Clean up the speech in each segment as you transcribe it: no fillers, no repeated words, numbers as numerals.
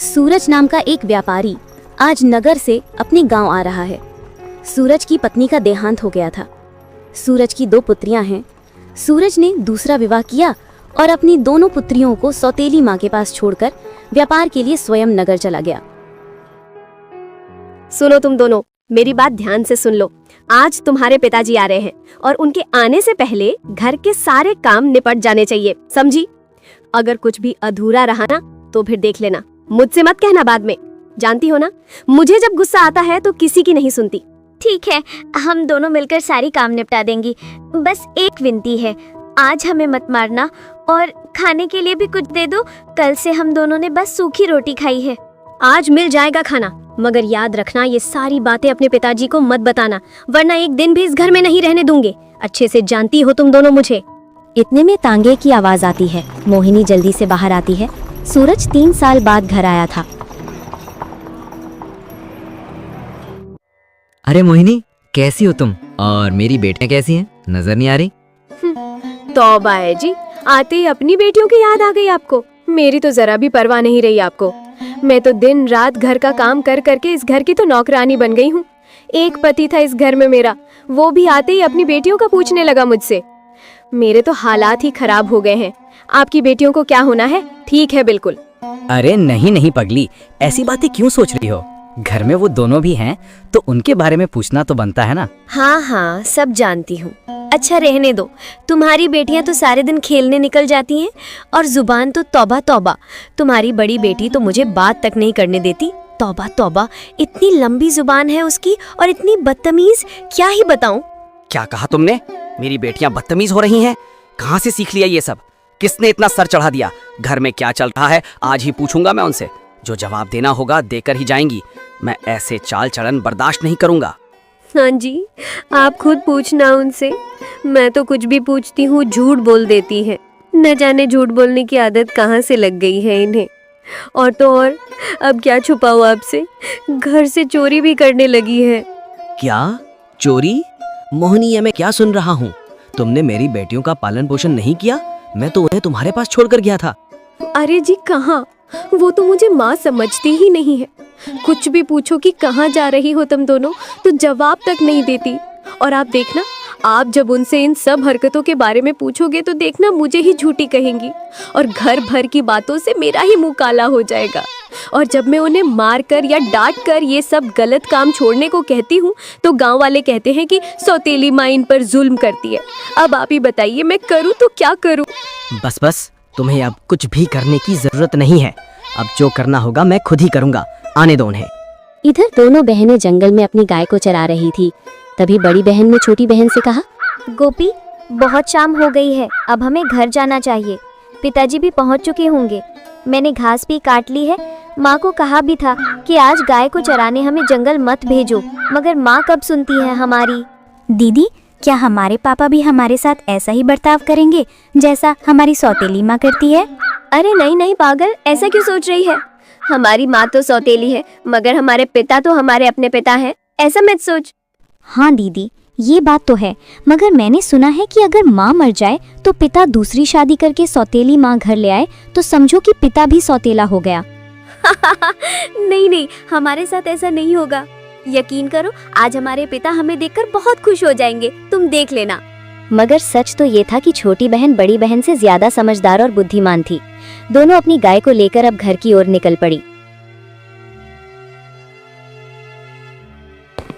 सूरज नाम का एक व्यापारी आज नगर से अपने गांव आ रहा है। सूरज की पत्नी का देहांत हो गया था। सूरज की 2 पुत्रियां हैं। सूरज ने दूसरा विवाह किया और अपनी दोनों पुत्रियों को सौतेली माँ के पास छोड़कर व्यापार के लिए स्वयं नगर चला गया। सुनो तुम दोनों, मेरी बात ध्यान से सुन लो। आज तुम्हारे पिताजी आ रहे हैं और उनके आने से पहले घर के सारे काम निपट जाने चाहिए, समझी? अगर कुछ भी अधूरा रहा ना तो फिर देख लेना, मुझसे मत कहना बाद में। जानती हो ना, मुझे जब गुस्सा आता है तो किसी की नहीं सुनती। ठीक है, हम दोनों मिलकर सारी काम निपटा देंगी। बस एक विनती है, आज हमें मत मारना और खाने के लिए भी कुछ दे दो। कल से हम दोनों ने बस सूखी रोटी खाई है। आज मिल जाएगा खाना, मगर याद रखना ये सारी बातें अपने पिताजी को मत बताना, वरना एक दिन भी इस घर में नहीं रहने दूंगे। अच्छे से जानती हो तुम दोनों मुझे। इतने में तांगे की आवाज आती है। मोहिनी जल्दी से बाहर आती है। सूरज 3 साल बाद घर आया था। अरे मोहिनी, कैसी हो तुम? और मेरी बेटियां कैसी हैं? नजर नहीं आ रही। तौबा है जी, आते ही अपनी बेटियों की याद आ गई आपको। मेरी तो जरा भी परवाह नहीं रही आपको। मैं तो दिन रात घर का काम कर करके इस घर की तो नौकरानी बन गई हूँ। एक पति था इस घर में मेरा, वो भी आते ही अपनी बेटियों का पूछने लगा मुझसे। मेरे तो हालात ही खराब हो गए हैं। आपकी बेटियों को क्या होना है? ठीक है बिल्कुल। अरे नहीं नहीं पगली, ऐसी बातें क्यों सोच रही हो? घर में वो दोनों भी हैं तो उनके बारे में पूछना तो बनता है ना। हाँ हाँ, सब जानती हूँ। अच्छा रहने दो, तुम्हारी बेटियां तो सारे दिन खेलने निकल जाती हैं और जुबान तो तौबा तौबा। तुम्हारी बड़ी बेटी तो मुझे बात तक नहीं करने देती। तौबा तौबा, इतनी लंबी जुबान है उसकी और इतनी बदतमीज, क्या ही बताऊं। क्या कहा तुमने? मेरी बेटियां बदतमीज हो रही हैं? कहाँ से सीख लिया ये सब? किसने इतना सर चढ़ा दिया? घर में क्या चल रहा है आज ही पूछूंगा मैं उनसे। जो जवाब देना होगा देकर ही जाएंगी। मैं ऐसे चाल चलन बर्दाश्त नहीं करूंगा। हाँ जी, आप खुद पूछना उनसे। मैं तो कुछ भी पूछती हूँ झूठ बोल देती है। न जाने झूठ बोलने की आदत कहाँ से लग गई है इन्हें। और तो और, अब क्या छुपाऊं आपसे, घर से चोरी भी करने लगी है। क्या चोरी? मोहिनी, ये मैं क्या सुन रहा हूँ? तुमने मेरी बेटियों का पालन पोषण नहीं किया? मैं तो उन्हें तुम्हारे पास छोड़कर गया था। अरे जी कहाँ, वो तो मुझे माँ समझती ही नहीं है। कुछ भी पूछो कि कहाँ जा रही हो तुम दोनों, तो जवाब तक नहीं देती। और आप देखना, आप जब उनसे इन सब हरकतों के बारे में पूछोगे तो देखना मुझे ही झूठी कहेंगी और घर भर की बातों से मेरा ही मुंह काला हो जाएगा। और जब मैं उन्हें मार कर या डांट कर ये सब गलत काम छोड़ने को कहती हूँ तो गांव वाले कहते हैं कि सौतेली माँ इन पर जुल्म करती है। अब आप ही बताइए, मैं करूँ तो क्या करूँ? बस बस, तुम्हें अब कुछ भी करने की जरूरत नहीं है। अब जो करना होगा मैं खुद ही करूँगा। आने दो उन्हें। इधर दोनों बहनें जंगल में अपनी गाय को चरा रही थी। तभी बड़ी बहन ने छोटी बहन से कहा, गोपी, बहुत शाम हो गई है, अब हमें घर जाना चाहिए। पिताजी भी पहुंच चुके होंगे। मैंने घास भी काट ली है। माँ को कहा भी था कि आज गाय को चराने हमें जंगल मत भेजो, मगर माँ कब सुनती है हमारी। दीदी, क्या हमारे पापा भी हमारे साथ ऐसा ही बर्ताव करेंगे जैसा हमारी सौतेली माँ करती है? अरे नहीं नहीं पागल, ऐसा क्यों सोच रही है? हमारी माँ तो सौतेली है, मगर हमारे पिता तो हमारे अपने पिता हैं। ऐसा मत सोच। हाँ दीदी, ये बात तो है, मगर मैंने सुना है कि अगर माँ मर जाए तो पिता दूसरी शादी करके सौतेली माँ घर ले आए तो समझो कि पिता भी सौतेला हो गया। नहीं नहीं, हमारे साथ ऐसा नहीं होगा। यकीन करो, आज हमारे पिता हमें देखकर बहुत खुश हो जाएंगे, तुम देख लेना। मगर सच तो ये था कि छोटी बहन बड़ी बहन से ज्यादा समझदार और बुद्धिमान थी। दोनों अपनी गाय को लेकर अब घर की ओर निकल पड़ी।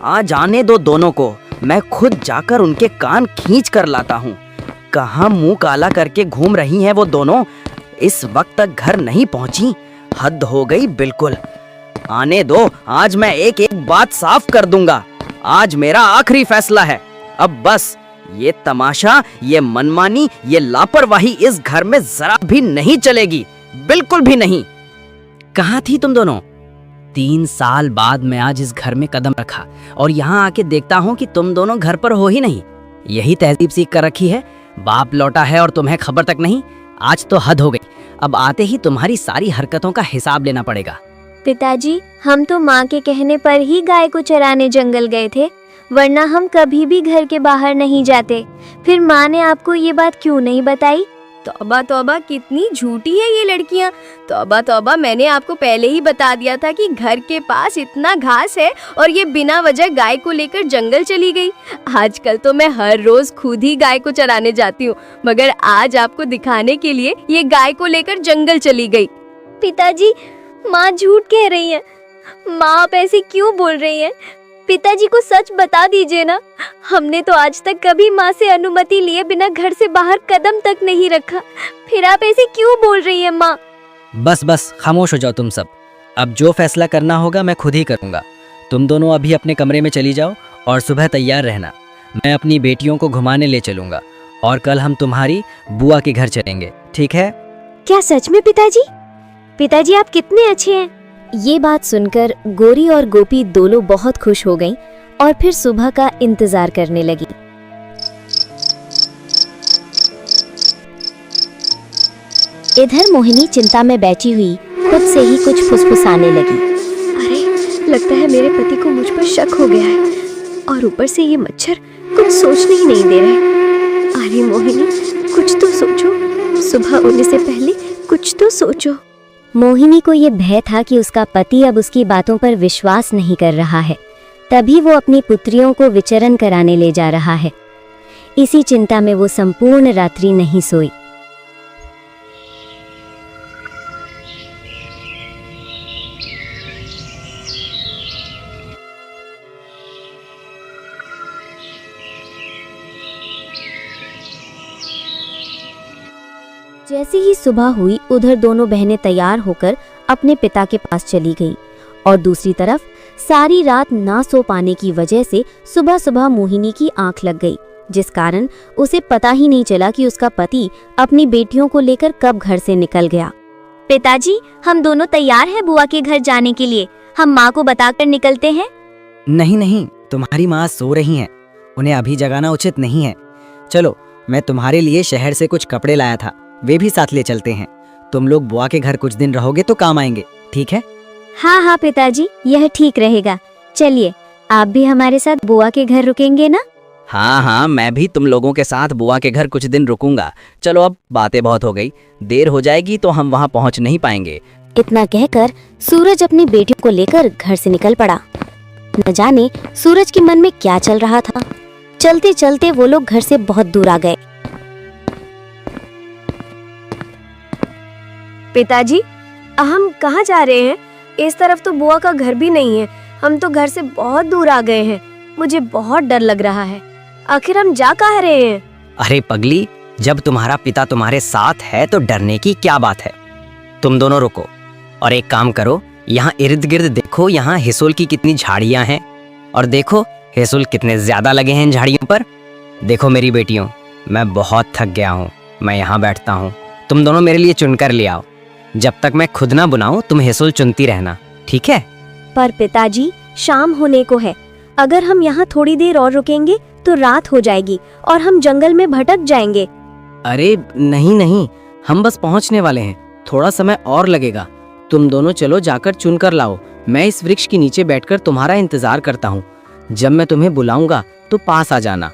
आज आने दो दोनों को, मैं खुद जाकर उनके कान खींच कर लाता हूँ। कहाँ मुंह काला करके घूम रही हैं वो दोनों? इस वक्त तक घर नहीं पहुँची? हद हो गई बिल्कुल। आने दो, आज मैं एक एक बात साफ कर दूंगा। आज मेरा आखिरी फैसला है। अब बस ये तमाशा, ये मनमानी, ये लापरवाही इस घर में जरा भी नहीं चलेगी, बिल्कुल भी नहीं। कहाँ थी तुम दोनों? 3 साल बाद मैं आज इस घर में कदम रखा और यहाँ आके देखता हूँ कि तुम दोनों घर पर हो ही नहीं। यही तहजीब सीख कर रखी है? बाप लौटा है और तुम्हें खबर तक नहीं? आज तो हद हो गई। अब आते ही तुम्हारी सारी हरकतों का हिसाब लेना पड़ेगा। पिताजी, हम तो माँ के कहने पर ही गाय को चराने जंगल गए थे, वरना हम कभी भी घर के बाहर नहीं जाते। फिर माँ ने आपको ये बात क्यों नहीं बताई? तौबा तौबा, कितनी झूठी है ये लड़कियां। तौबा तौबा, मैंने आपको पहले ही बता दिया था कि घर के पास इतना घास है और ये बिना वजह गाय को लेकर जंगल चली गई। आजकल तो मैं हर रोज खुद ही गाय को चराने जाती हूँ, मगर आज आपको दिखाने के लिए ये गाय को लेकर जंगल चली गई। पिताजी, माँ झूठ कह रही है। माँ आप ऐसे क्यों बोल रही हैं? पिताजी को सच बता दीजिए ना। हमने तो आज तक कभी माँ से अनुमति लिए बिना घर से बाहर कदम तक नहीं रखा, फिर आप ऐसे क्यों बोल रही हैं माँ? बस बस खामोश हो जाओ तुम सब। अब जो फैसला करना होगा मैं खुद ही करूँगा। तुम दोनों अभी अपने कमरे में चली जाओ और सुबह तैयार रहना। मैं अपनी बेटियों को घुमाने ले चलूँगा और कल हम तुम्हारी बुआ के घर चलेंगे, ठीक है? क्या सच में पिताजी? पिताजी आप कितने अच्छे हैं। ये बात सुनकर गोरी और गोपी दोनों बहुत खुश हो गईं और फिर सुबह का इंतजार करने लगी। इधर मोहिनी चिंता में बैठी हुई खुद से ही कुछ फुसफुसाने लगी। अरे, लगता है मेरे पति को मुझ पर शक हो गया है और ऊपर से ये मच्छर कुछ सोचने ही नहीं दे रहे। अरे मोहिनी, कुछ तो सोचो, सुबह होने से पहले कुछ तो सोचो। मोहिनी को ये भय था कि उसका पति अब उसकी बातों पर विश्वास नहीं कर रहा है, तभी वो अपनी पुत्रियों को विचरण कराने ले जा रहा है। इसी चिंता में वो संपूर्ण रात्रि नहीं सोई। जैसे ही सुबह हुई, उधर दोनों बहनें तैयार होकर अपने पिता के पास चली गई और दूसरी तरफ सारी रात ना सो पाने की वजह से सुबह सुबह मोहिनी की आंख लग गई, जिस कारण उसे पता ही नहीं चला कि उसका पति अपनी बेटियों को लेकर कब घर से निकल गया। पिताजी, हम दोनों तैयार हैं बुआ के घर जाने के लिए। हम माँ को बताकर निकलते हैं। नहीं नहीं, तुम्हारी माँ सो रही हैं, उन्हें अभी जगाना उचित नहीं है। चलो, मैं तुम्हारे लिए शहर से कुछ कपड़े लाया था, वे भी साथ ले चलते हैं। तुम लोग बुआ के घर कुछ दिन रहोगे तो काम आएंगे, ठीक है? हाँ हाँ पिताजी, यह ठीक रहेगा। चलिए, आप भी हमारे साथ बुआ के घर रुकेंगे ना? हाँ हाँ, मैं भी तुम लोगों के साथ बुआ के घर कुछ दिन रुकूंगा। चलो, अब बातें बहुत हो गई, देर हो जाएगी तो हम वहाँ पहुँच नहीं पाएंगे। इतना कहकर सूरज अपनी बेटियों को लेकर घर से निकल पड़ा। न जाने सूरज के मन में क्या चल रहा था। चलते चलते वो लोग घर से बहुत दूर आ गए। पिताजी, हम कहाँ जा रहे हैं? इस तरफ तो बुआ का घर भी नहीं है। हम तो घर से बहुत दूर आ गए हैं। मुझे बहुत डर लग रहा है। आखिर हम जा कहाँ रहे हैं? अरे पगली, जब तुम्हारा पिता तुम्हारे साथ है तो डरने की क्या बात है। तुम दोनों रुको और एक काम करो, यहाँ इर्द गिर्द देखो, यहाँ हिसोल की कितनी झाड़ियाँ हैं और देखो हिसोल कितने ज्यादा लगे हैं इन झाड़ियों पर। देखो मेरी बेटियों, मैं बहुत थक गया हूँ, मैं यहाँ बैठता हूँ। तुम दोनों मेरे लिए चुनकर ले आओ। जब तक मैं खुद ना बुनाऊं तुम हिसोल चुनती रहना, ठीक है? पर पिताजी, शाम होने को है। अगर हम यहाँ थोड़ी देर और रुकेंगे तो रात हो जाएगी और हम जंगल में भटक जाएंगे। अरे नहीं नहीं, हम बस पहुंचने वाले हैं, थोड़ा समय और लगेगा। तुम दोनों चलो, जाकर चुन कर लाओ। मैं इस वृक्ष के नीचे बैठकर तुम्हारा इंतजार करता हूँ। जब मैं तुम्हें बुलाऊंगा तो पास आ जाना।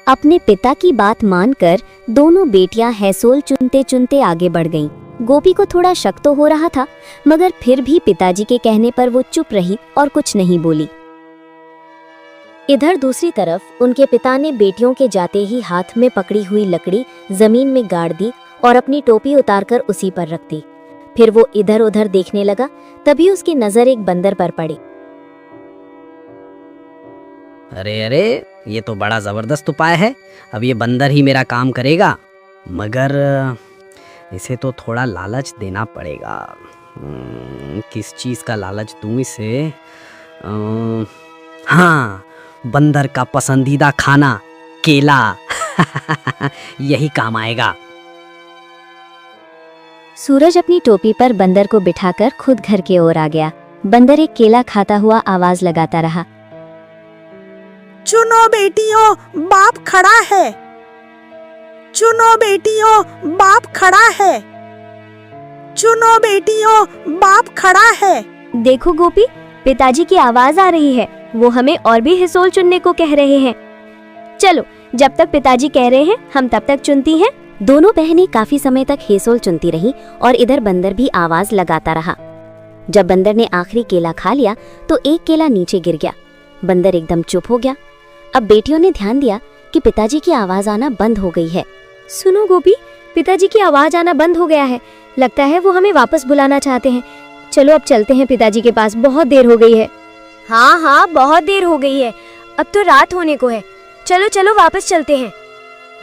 अपने पिता की बात मानकर दोनों बेटियां हैसोल चुनते चुनते आगे बढ़ गईं। गोपी को थोड़ा शक तो हो रहा था, मगर फिर भी पिताजी के कहने पर वो चुप रही और कुछ नहीं बोली। इधर दूसरी तरफ उनके पिता ने बेटियों के जाते ही हाथ में पकड़ी हुई लकड़ी जमीन में गाड़ दी और अपनी टोपी उतारकर उसी पर रख दी। फिर वो इधर उधर देखने लगा, तभी उसकी नजर एक बंदर पर पड़ी। अरे अरे, ये तो बड़ा जबरदस्त उपाय है। अब ये बंदर ही मेरा काम करेगा, मगर इसे तो थोड़ा लालच देना पड़ेगा। किस चीज का लालच दूं इसे? हाँ, बंदर का पसंदीदा खाना केला। यही काम आएगा। सूरज अपनी टोपी पर बंदर को बिठाकर खुद घर की ओर आ गया। बंदर एक केला खाता हुआ आवाज लगाता रहा। चुनो बेटियों, बाप खड़ा है। चुनो बेटियों, बाप खड़ा है। चुनो बेटियों, बाप खड़ा है। देखो गोपी, पिताजी की आवाज आ रही है। वो हमें और भी हिसोल चुनने को कह रहे हैं। चलो, जब तक पिताजी कह रहे हैं हम तब तक चुनती हैं, दोनों बहनें काफी समय तक हेसोल चुनती रहीं और इधर बंदर भी आवाज लगाता रहा। जब बंदर ने आखिरी केला खा लिया तो एक केला नीचे गिर गया। बंदर एकदम चुप हो गया। अब बेटियों ने ध्यान दिया कि पिताजी की आवाज आना बंद हो गई है। सुनो गोपी, पिताजी की आवाज आना बंद हो गया है। लगता है वो हमें वापस बुलाना चाहते हैं। चलो अब चलते हैं पिताजी के पास, बहुत देर हो गई है। हाँ हाँ, बहुत देर हो गई है, अब तो रात होने को है। चलो चलो वापस चलते हैं।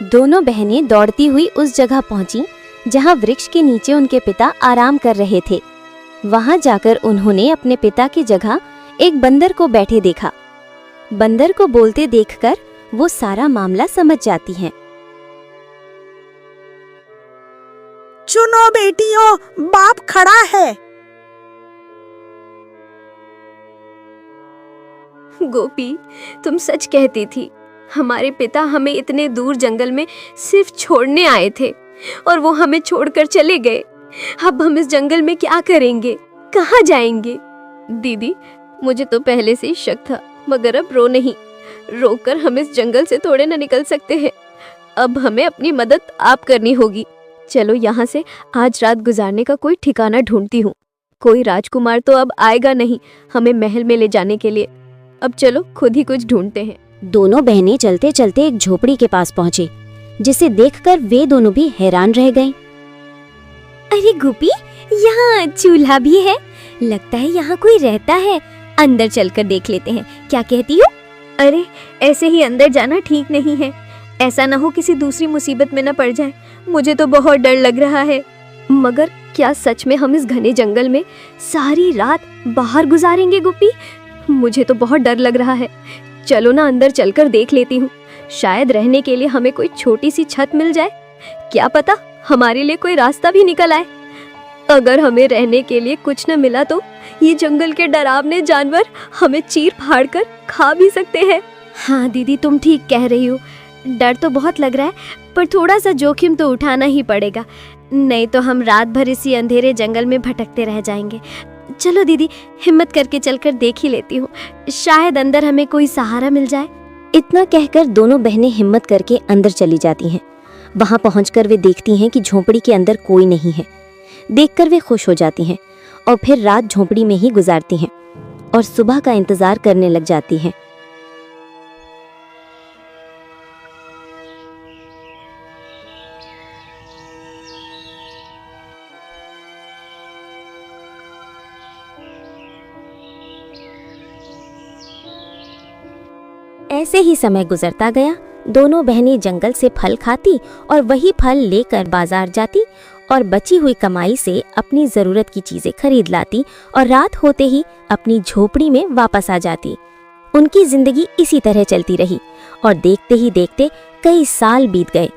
दोनों बहनें दौड़ती हुई उस जगह पहुंची जहां वृक्ष के नीचे उनके पिता आराम कर रहे थे। वहां जाकर उन्होंने अपने पिता की जगह एक बंदर को बैठे देखा। बंदर को बोलते देखकर वो सारा मामला समझ जाती हैं। चुनो बेटियों, बाप खड़ा है। गोपी, तुम सच कहती थी। हमारे पिता हमें इतने दूर जंगल में सिर्फ छोड़ने आए थे और वो हमें छोड़कर चले गए। अब हम इस जंगल में क्या करेंगे, कहाँ जाएंगे? दीदी, मुझे तो पहले से ही शक था, मगर अब रो नहीं। रोकर हम इस जंगल से थोड़े न निकल सकते हैं। अब हमें अपनी मदद आप करनी होगी। चलो यहाँ से आज रात गुजारने का कोई ठिकाना ढूंढती हूँ। कोई राजकुमार तो अब आएगा नहीं हमें महल में ले जाने के लिए। अब चलो खुद ही कुछ ढूंढते हैं। दोनों बहनें चलते चलते एक झोपड़ी के पास पहुंचे, जिसे देखकर वे दोनों भी हैरान रह गईं। अरे गोपी, यहाँ चूल्हा भी है। लगता है यहाँ कोई रहता है। अंदर चलकर देख लेते हैं, क्या कहती हो? अरे ऐसे ही अंदर जाना ठीक नहीं है। ऐसा ना हो किसी दूसरी मुसीबत में न पड़ जाए। मुझे तो बहुत डर लग रहा है। मगर क्या सच में हम इस घने जंगल में सारी रात बाहर गुजारेंगे गोपी? मुझे तो बहुत डर लग रहा है। चलो ना अंदर चलकर देख लेती हूँ। शायद रहने के लिए हमें कोई छोटी सी छत मिल जाए। क्या पता हमारे लिए कोई रास्ता भी निकल आए। अगर हमें रहने के लिए कुछ न मिला तो ये जंगल के डरावने जानवर हमें चीर फाड़ कर खा भी सकते हैं। हाँ दीदी, तुम ठीक कह रही हो। डर तो बहुत लग रहा है, पर थोड़ा सा जोखिम तो उठाना ही पड़ेगा, नहीं तो हम रात भर इसी अंधेरे जंगल में भटकते रह जाएंगे। चलो दीदी, हिम्मत करके चलकर देख ही लेती हूँ, शायद अंदर हमें कोई सहारा मिल जाए। इतना कहकर दोनों बहनें हिम्मत करके अंदर चली जाती हैं। वहां पहुंचकर वे देखती हैं कि झोंपड़ी के अंदर कोई नहीं है। देखकर वे खुश हो जाती हैं और फिर रात झोंपड़ी में ही गुजारती हैं और सुबह का इंतजार करने लग जाती हैं। ऐसे ही समय गुजरता गया। दोनों बहनें जंगल से फल खाती और वही फल लेकर बाजार जाती और बची हुई कमाई से अपनी जरूरत की चीजें खरीद लाती और रात होते ही अपनी झोपड़ी में वापस आ जाती। उनकी जिंदगी इसी तरह चलती रही और देखते ही देखते कई साल बीत गए।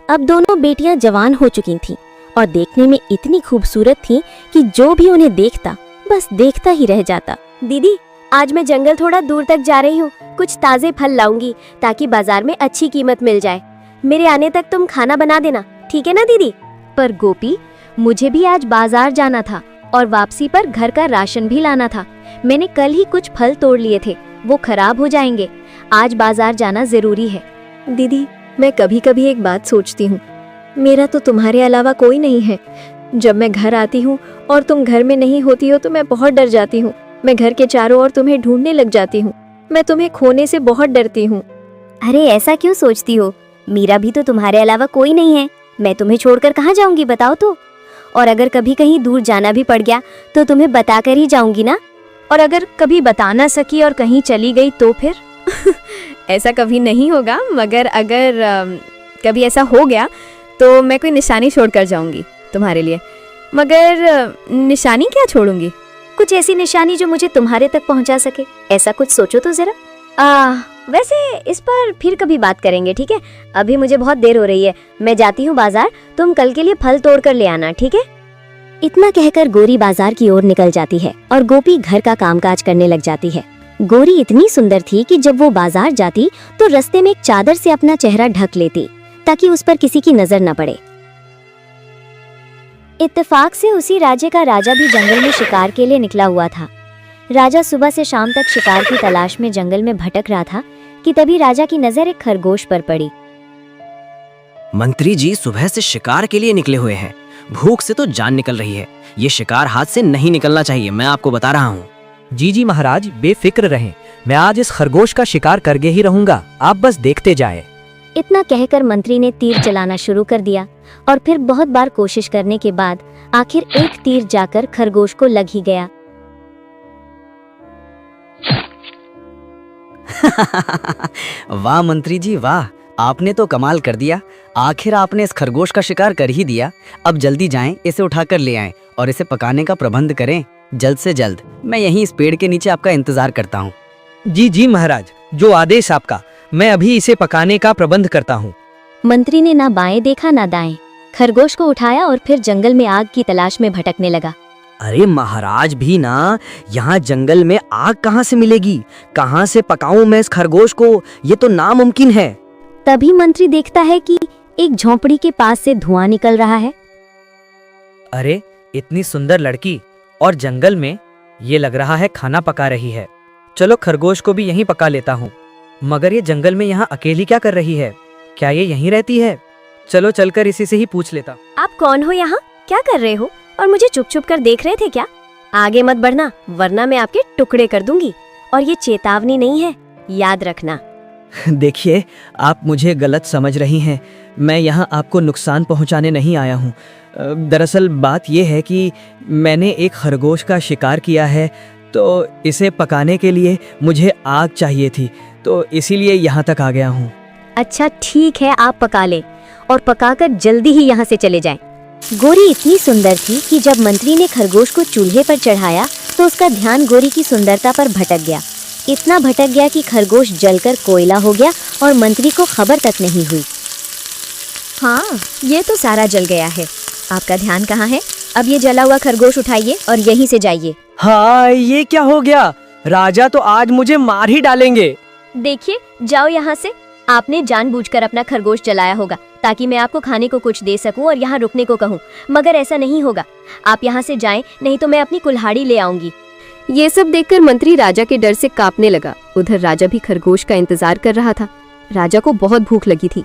अब दोनों बेटियां जवान हो चुकी थीं और देखने में इतनी खूबसूरत थीं कि जो भी उन्हें देखता बस देखता ही रह जाता। दीदी, आज मैं जंगल थोड़ा दूर तक जा रही हूँ, कुछ ताजे फल लाऊंगी ताकि बाजार में अच्छी कीमत मिल जाए। मेरे आने तक तुम खाना बना देना, ठीक है ना दीदी? पर गोपी, मुझे भी आज बाजार जाना था और वापसी पर घर का राशन भी लाना था। मैंने कल ही कुछ फल तोड़ लिए थे, वो खराब हो जाएंगे। आज बाजार जाना जरूरी है। दीदी, मैं कभी कभी एक बात सोचती हूँ, मेरा तो तुम्हारे अलावा कोई नहीं है। जब मैं घर आती हूँ और तुम घर में नहीं होती हो तो मैं बहुत डर जाती हूँ। मैं घर के चारों ओर तुम्हें ढूंढने लग जाती हूँ। मैं तुम्हें खोने से बहुत डरती हूँ। अरे ऐसा क्यों सोचती हो? मेरा भी तो तुम्हारे अलावा कोई नहीं है। मैं तुम्हें छोड़कर कहाँ जाऊंगी, बताओ तो? और अगर कभी कहीं दूर जाना भी पड़ गया तो तुम्हें बताकर ही जाऊंगी ना। और अगर कभी बता ना सकी और कहीं चली गई तो फिर? ऐसा कभी नहीं होगा, मगर अगर कभी ऐसा हो गया तो मैं कोई निशानी छोड़कर जाऊंगी तुम्हारे लिए। मगर निशानी क्या छोड़ूंगी? कुछ ऐसी निशानी जो मुझे तुम्हारे तक पहुंचा सके, ऐसा कुछ सोचो तो जरा। वैसे इस पर फिर कभी बात करेंगे, ठीक है? अभी मुझे बहुत देर हो रही है, मैं जाती हूँ बाजार। तुम कल के लिए फल तोड़ कर ले आना, ठीक है? इतना कहकर गोरी बाजार की ओर निकल जाती है और गोपी घर का कामकाज करने लग जाती है। गोरी इतनी सुंदर थी कि जब वो बाजार जाती तो रास्ते में एक चादर से अपना चेहरा ढक लेती ताकि उस पर किसी की नजर न पड़े। इत्तेफाक से उसी राज्य का राजा भी जंगल में शिकार के लिए निकला हुआ था। राजा सुबह से शाम तक शिकार की तलाश में जंगल में भटक रहा था कि तभी राजा की नजर एक खरगोश पर पड़ी। मंत्री जी सुबह से शिकार के लिए निकले हुए हैं। भूख से तो जान निकल रही है। ये शिकार हाथ से नहीं निकलना चाहिए, मैं आपको बता रहा हूँ। जी जी महाराज, बेफिक्र रहें। मैं आज इस खरगोश का शिकार करके ही रहूंगा, आप बस देखते जाएं। इतना कहकर मंत्री ने तीर चलाना शुरू कर दिया और फिर बहुत बार कोशिश करने के बाद आखिर एक तीर जाकर खरगोश को लग ही गया। वाह मंत्री जी वाह, आपने तो कमाल कर दिया। आखिर आपने इस खरगोश का शिकार कर ही दिया। अब जल्दी जाएं, इसे उठाकर ले आएं और इसे पकाने का प्रबंध करें जल्द से जल्द। मैं यहीं इस पेड़ के नीचे आपका इंतजार करता हूँ। जी जी महाराज, जो आदेश आपका। मैं अभी इसे पकाने का प्रबंध करता हूँ। मंत्री ने ना बाएं देखा ना दाएं, खरगोश को उठाया और फिर जंगल में आग की तलाश में भटकने लगा। अरे महाराज भी ना, यहाँ जंगल में आग कहाँ से मिलेगी? कहाँ से पकाऊं मैं इस खरगोश को? ये तो नामुमकिन है। तभी मंत्री देखता है कि एक झोंपड़ी के पास से धुआं निकल रहा है। अरे इतनी सुंदर लड़की और जंगल में, ये लग रहा है खाना पका रही है। चलो खरगोश को भी यहीं पका लेता हूँ। मगर ये जंगल में यहाँ अकेली क्या कर रही है? क्या ये यहीं रहती है? चलो चलकर इसी से ही पूछ लेता। आप कौन हो यहाँ? क्या कर रहे हो? और मुझे चुप चुप कर देख रहे थे क्या? आगे मत बढ़ना, वरना मैं आपके टुकड़े कर दूंगी। और ये चेतावनी नहीं है, याद रखना। देखिए, आप मुझे गलत समझ रही हैं। मैं यहाँ आपको नुकसान पहुँचाने नहीं आया हूँ। दरअसल बात यह है कि मैंने एक खरगोश का शिकार किया है, तो इसे पकाने के लिए मुझे आग चाहिए थी, तो इसीलिए यहाँ तक आ गया हूँ। अच्छा ठीक है, आप पका ले और पकाकर जल्दी ही यहाँ से चले जाएं। गोरी इतनी सुंदर थी कि जब मंत्री ने खरगोश को चूल्हे पर चढ़ाया तो उसका ध्यान गोरी की सुंदरता पर भटक गया। इतना भटक गया कि खरगोश जलकर कोयला हो गया और मंत्री को खबर तक नहीं हुई। हाँ, ये तो सारा जल गया है। आपका ध्यान कहाँ है? अब ये जला हुआ खरगोश उठाइए और यहीं से जाइए। हाँ, ये क्या हो गया? राजा तो आज मुझे मार ही डालेंगे। देखिए, जाओ यहाँ से। आपने जानबूझकर अपना खरगोश जलाया होगा ताकि मैं आपको खाने को कुछ दे सकूं और यहाँ रुकने को कहूँ, मगर ऐसा नहीं होगा। आप यहाँ से जाएं, नहीं तो मैं अपनी कुल्हाड़ी ले आऊंगी। ये सब देखकर मंत्री राजा के डर से कांपने लगा। उधर राजा भी खरगोश का इंतजार कर रहा था। राजा को बहुत भूख लगी थी।